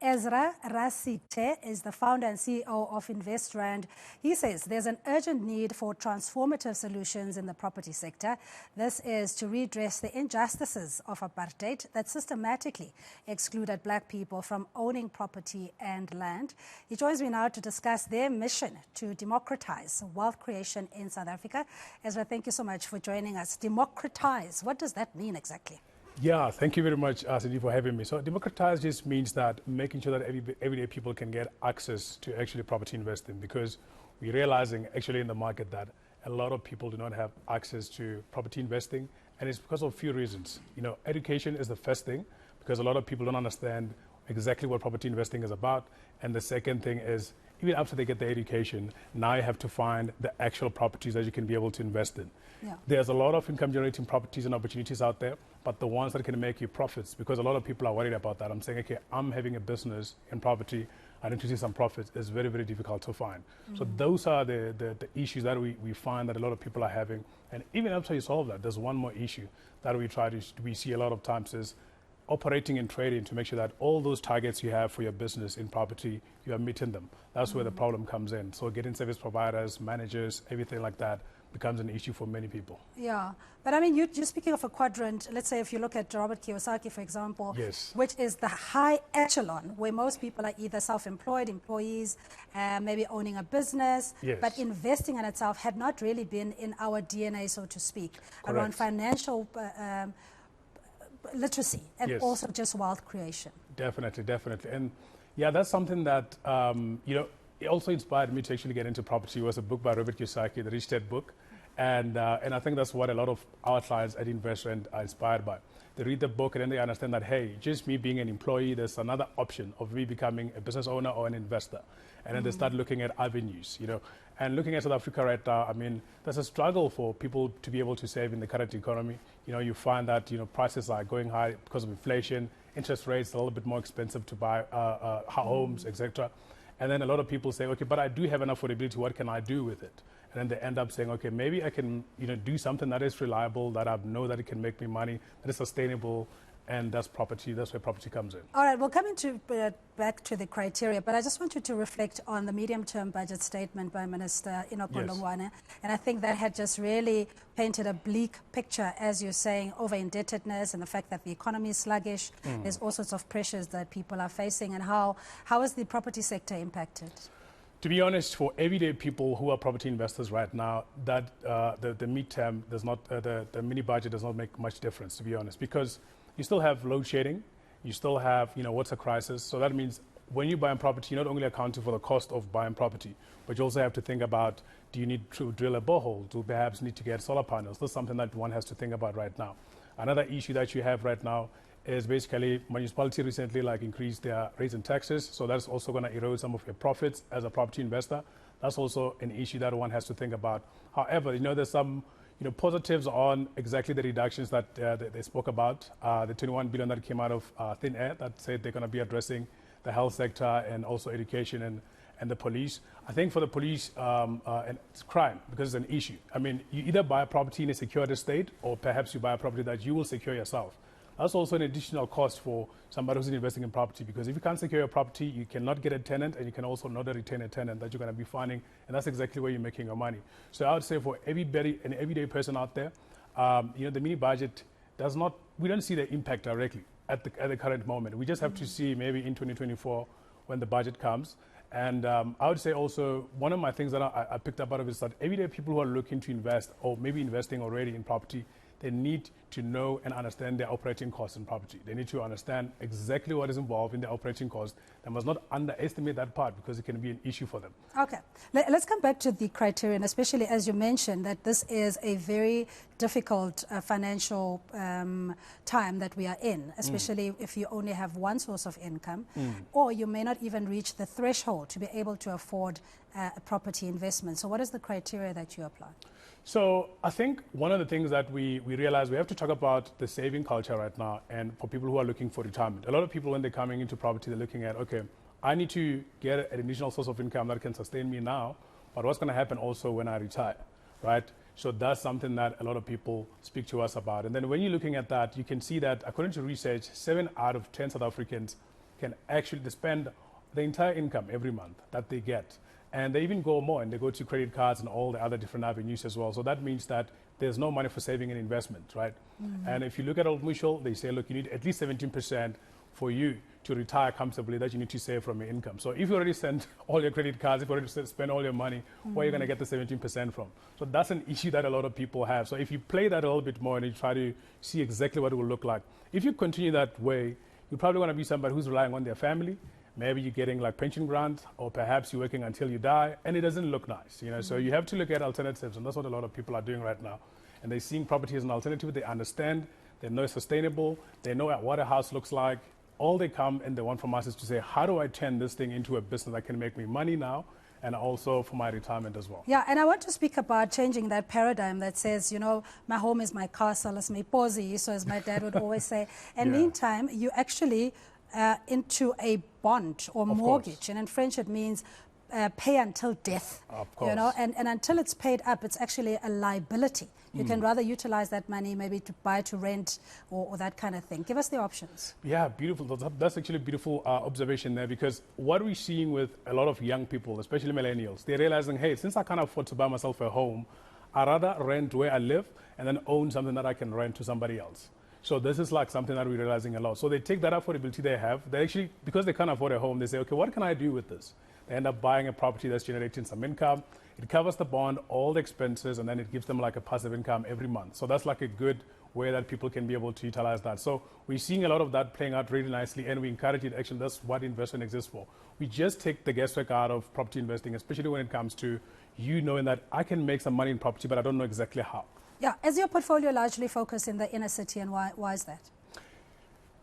Ezra Rasethe is the founder and CEO of InvestRand. He says there's an urgent need for transformative solutions in the property sector. This is to redress the injustices of apartheid that systematically excluded black people from owning property and land. He joins me now to discuss their mission to democratize wealth creation in South Africa. Ezra, thank you so much for joining us. Democratize, what does that mean exactly? Yeah, thank you very much, Cindy, for having me. So democratize just means that making sure that everyday people can get access to actually property investing, because we're realizing actually in the market that a lot of people do not have access to property investing, and it's because of a few reasons. You know, education is the first thing, because a lot of people don't understand exactly what property investing is about. And the second thing is, even after they get the education, now you have to find the actual properties that you can be able to invest in. Yeah. There's a lot of income generating properties and opportunities out there, but the ones that can make you profits, because a lot of people are worried about that. I'm saying, okay, I'm having a business in property, I need to see some profits, is very, very difficult to find. So those are the issues that we find that a lot of people are having. And even after you solve that, there's one more issue that we see a lot of times is operating and trading, to make sure that all those targets you have for your business in property, you are meeting them. That's where the problem comes in. So getting service providers, managers, everything like that becomes an issue for many people. Yeah, but I mean, you're speaking of a quadrant. Let's say if you look at Robert Kiyosaki, for example, yes, which is the high echelon, where most people are either self-employed, employees, maybe owning a business, yes, but investing in itself had not really been in our DNA, so to speak, correct, around financial literacy and yes, also just wealth creation. Definitely, definitely. And yeah, that's something that, you know, it also inspired me to actually get into property. It was a book by Robert Kiyosaki, the Rich Dad book. And I think that's what a lot of our clients at InvestRand are inspired by. They read the book and then they understand that, hey, just me being an employee, there's another option of me becoming a business owner or an investor. And then they start looking at avenues, you know. And looking at South Africa right now, I mean, there's a struggle for people to be able to save in the current economy. You know, you find that, you know, prices are going high because of inflation, interest rates are a little bit more expensive to buy homes, etc. And then a lot of people say, okay, but I do have an affordability, what can I do with it? And then they end up saying, okay, maybe I can, you know, do something that is reliable, that I know that it can make me money, that is sustainable, and that's property. That's where property comes in. All right, we'll come into back to the criteria, but I just want you to reflect on the medium-term budget statement by Minister Inokondongwane. Yes. And I think that had just really painted a bleak picture, as you're saying, over indebtedness and the fact that the economy is sluggish. There's all sorts of pressures that people are facing, and how is the property sector impacted? To be honest, for everyday people who are property investors right now, that the midterm does not, the mini budget does not make much difference, to be honest, because you still have load shedding, you still have, you know, what's a crisis. So that means when you buy a property, you're not only accounting for the cost of buying property, but you also have to think about, do you need to drill a borehole? Do you perhaps need to get solar panels? That's something that one has to think about right now. Another issue that you have right now is basically municipality recently increased their rates and taxes. So that's also going to erode some of your profits as a property investor. That's also an issue that one has to think about. However, you know, there's some, you know, positives on exactly the reductions that they spoke about. The 21 billion that came out of thin air that said they're going to be addressing the health sector and also education and the police. I think for the police, and it's crime, because it's an issue. I mean, you either buy a property in a secured estate, or perhaps you buy a property that you will secure yourself. That's also an additional cost for somebody who's investing in property, because if you can't secure your property, you cannot get a tenant, and you can also not retain a tenant that you're going to be finding, and that's exactly where you're making your money. So I would say for everybody, an everyday person out there, you know, the mini budget does not, we don't see the impact directly at the current moment. We just have to see maybe in 2024 when the budget comes. And I would say also, one of my things that I picked up out of it is that everyday people who are looking to invest, or maybe investing already in property, they need to know and understand their operating costs in property. They need to understand exactly what is involved in the operating cost. They must not underestimate that part, because it can be an issue for them. Okay, let's come back to the criterion, especially as you mentioned that this is a very difficult financial time that we are in, especially if you only have one source of income, or you may not even reach the threshold to be able to afford a property investment. So what is the criteria that you apply? So I think one of the things that we realize, we have to talk about the saving culture right now, and for people who are looking for retirement. A lot of people, when they're coming into property, they're looking at, okay, I need to get an additional source of income that can sustain me now, but what's going to happen also when I retire, right? So that's something that a lot of people speak to us about. And then when you're looking at that, you can see that according to research, 7 out of 10 South Africans can actually spend the entire income every month that they get. And they even go more, and they go to credit cards and all the other different avenues as well. So that means that there's no money for saving and investment, right? And if you look at Old Mutual, they say, look, you need at least 17% for you to retire comfortably that you need to save from your income. So if you already send all your credit cards, if you already spend all your money, where are you going to get the 17% from? So that's an issue that a lot of people have. So if you play that a little bit more and you try to see exactly what it will look like, if you continue that way, you probably want to be somebody who's relying on their family. Maybe you're getting like pension grant, or perhaps you're working until you die, and it doesn't look nice, you know. So you have to look at alternatives, and that's what a lot of people are doing right now. And they're seeing property as an alternative. They understand, they know it's sustainable, they know what a house looks like. All they come and they want from us is to say, how do I turn this thing into a business that can make me money now, and also for my retirement as well? Yeah, and I want to speak about changing that paradigm that says, you know, my home is my castle, it's my posi, so as my dad would always say. And meantime, you actually into a bond or mortgage, and in French it means pay until death. Of course. You know, and until it's paid up, it's actually a liability. You can rather utilize that money maybe to buy, to rent, or that kind of thing. Give us the options. Yeah, beautiful. That's actually a beautiful observation there, because what we're seeing with a lot of young people, especially millennials, they're realizing, hey, since I can't afford to buy myself a home, I'd rather rent where I live and then own something that I can rent to somebody else. So this is like something that we're realizing a lot. So they take that affordability they have. They actually, because they can't afford a home, they say, okay, what can I do with this? They end up buying a property that's generating some income. It covers the bond, all the expenses, and then it gives them like a passive income every month. So that's like a good way that people can be able to utilize that. So we're seeing a lot of that playing out really nicely, and we encourage it. Actually, that's what investment exists for. We just take the guesswork out of property investing, especially when it comes to you knowing that I can make some money in property, but I don't know exactly how. Yeah, is your portfolio largely focused in the inner city, and why is that?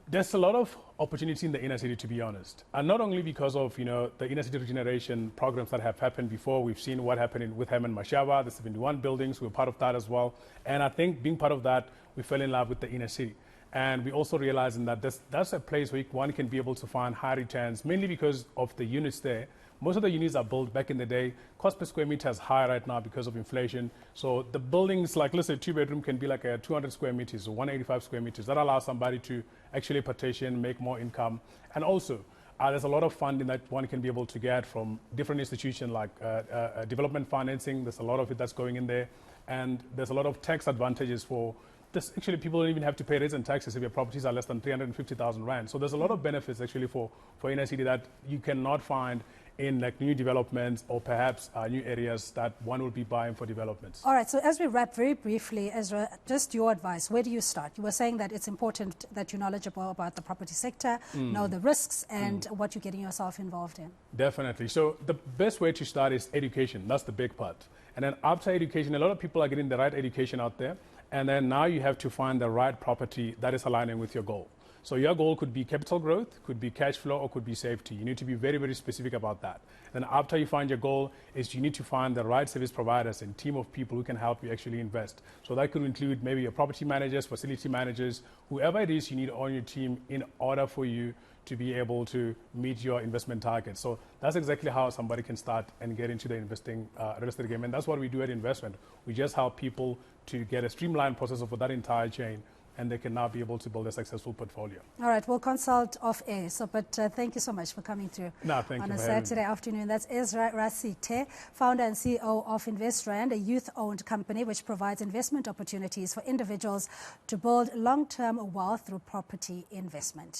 There's a lot of opportunity in the inner city, to be honest, and not only because of, you know, the inner city regeneration programs that have happened before. We've seen what happened with Herman Mashaba, the 71 buildings. We were part of that as well, and I think being part of that, we fell in love with the inner city, and we also realizing that that's a place where one can be able to find high returns, mainly because of the units there. Most of the units are built back in the day. Cost per square meter is high right now because of inflation. So the buildings, like let's say 2-bedroom can be like a 200 square meters or 185 square meters. That allows somebody to actually partition, make more income. And also, there's a lot of funding that one can be able to get from different institutions like development financing. There's a lot of it that's going in there. And there's a lot of tax advantages for this. Actually, people don't even have to pay rates and taxes if your properties are less than 350,000 Rand. So there's a lot of benefits actually for inner city that you cannot find in like new developments or perhaps new areas that one would be buying for developments. All right, so as we wrap very briefly, Ezra, just your advice, where do you start? You were saying that it's important that you're knowledgeable about the property sector, know the risks and what you're getting yourself involved in. Definitely. So the best way to start is education. That's the big part. And then after education, a lot of people are getting the right education out there. And then now you have to find the right property that is aligning with your goal. So your goal could be capital growth, could be cash flow, or could be safety. You need to be very, very specific about that. Then after you find your goal, you need to find the right service providers and team of people who can help you actually invest. So that could include maybe your property managers, facility managers, whoever it is you need on your team in order for you to be able to meet your investment targets. So that's exactly how somebody can start and get into the investing real estate game. And that's what we do at InvestRand. We just help people to get a streamlined process of that entire chain, and they can now be able to build a successful portfolio. All right, we'll consult off air. So, but thank you so much for coming through on a Saturday afternoon. That's Ezra Rasethe, founder and CEO of InvestRand, a youth-owned company which provides investment opportunities for individuals to build long-term wealth through property investment.